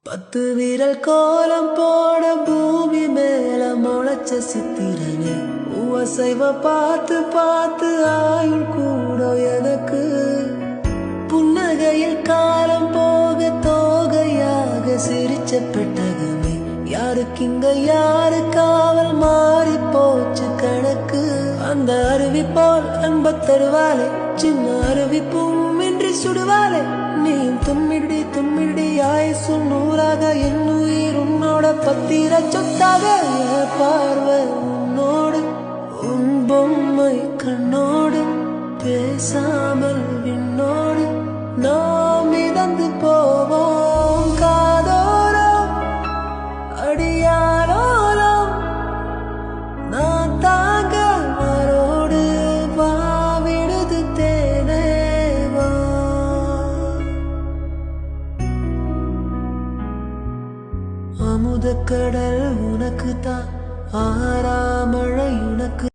10 விரல் கோலம் போட பூமி மேல முளைச்ச சித்திரனே உவசைவ பார்த்து பார்த்து ஆயுள் கூட எனக்கு புன்னகையில் காலம் போக தோகையாக சிரிச்ச பெட்டகமே யாருக்கிங்க யாரு காவல் மாறி போச்சு கணக்கு அந்த அருவி போல் அன்ப தருவாளே சின்ன அருவிப்பும் இன்றி சுடுவாளே நீயும் தும்மிடி தும்மிடி ஆயுசு நூறாக என் உயிர் உன்னோட பத்திர சொத்தாக பார்வை உன்னோடு உன் பொம்மை கண்ணோடு பேசாமல் விண்ணோடு நாம் மிதந்து போவோம் காதோரம் அடியாரோலம் நான் தாங்க மரோடு வாவிடுது தேனேவா அமுத கடல் உனக்கு தான் ஆறாமழை உனக்கு